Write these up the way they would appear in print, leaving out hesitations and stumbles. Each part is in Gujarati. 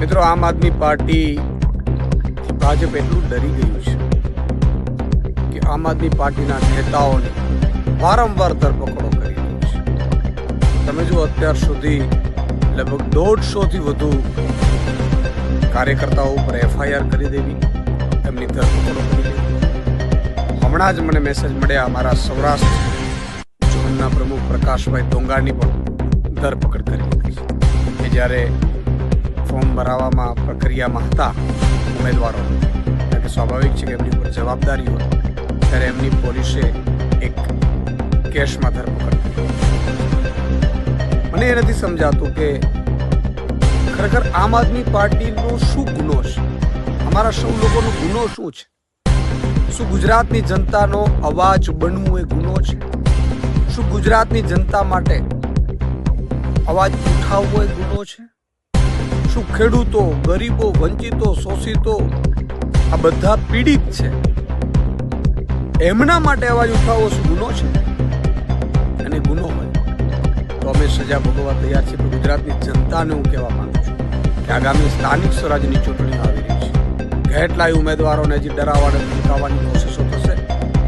મિત્રો, આમ આદમી પાર્ટી ભાજપ એટલું ડરી ગયું છે કે આમ આદમી પાર્ટીના નેતાઓને વારંવાર ધરપકડો કરી રહ્યું છે. તમે જો અત્યાર સુધી લગભગ 150થી વધુ કાર્યકર્તાઓ ઉપર FIR કરી દેવી, એમની ધરપકડો કરી દેવી. હમણાં જ મને મેસેજ મળ્યા અમારા સૌરાષ્ટ્ર ઝોનના પ્રમુખ પ્રકાશભાઈ દોંગાની પણ ધરપકડ કરી દીધી છે કે જ્યારે ફોર્મ ભરાવામાં પ્રક્રિયામાં હતા ઉમેદવારો, કારણ કે સ્વાભાવિક છે કે એમની ઉપર જવાબદારી હોય, ત્યારે એમની પોલીસે એક કેસમાં ધરપકડ કરી. મને એ નથી સમજાતું કે ખરેખર આમ આદમી પાર્ટીનો શું ગુનો છે, અમારા સૌ લોકોનો ગુનો શું છે? શું ગુજરાતની જનતાનો અવાજ બનવું એ ગુનો છે? શું ગુજરાતની જનતા માટે અવાજ ઉઠાવવો એ ગુનો છે? શું ખેડૂતો, ગરીબો, વંચિતો, શોષિતો આ બધા પીડિત છે, એમના માટે અવાજ ઉઠાવવો શું ગુનો છે? અને ગુનો હોય તો અમે સજા ભોગવવા તૈયાર છીએ. પણ ગુજરાતની જનતાને હું કહેવા માંગુ છું કે આગામી સ્થાનિક સ્વરાજની ચૂંટણી આવી રહી છે. કેટલાય ઉમેદવારોને હજી ડરાવવાને ધમકાવવાની કોશિશો થશે,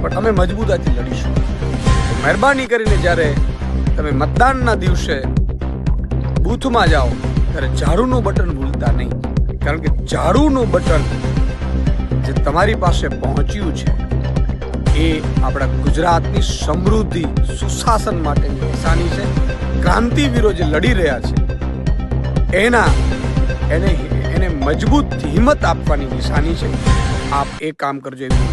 પણ અમે મજબૂતાઈથી લડીશું. મહેરબાની કરીને જ્યારે તમે મતદાનના દિવસે બૂથમાં જાઓ ત્યારે ઝાડુનું બટન ભૂલતા નહીં, કારણ કે ઝાડુનું બટન જે તમારી પાસે પહોંચ્યું છે એ આપણા ગુજરાતની સમૃદ્ધિ, સુશાસન માટેની નિશાની છે. ક્રાંતિવીરો જે લડી રહ્યા છે એને મજબૂત હિંમત આપવાની નિશાની છે. આપ એ કામ કરજો એવી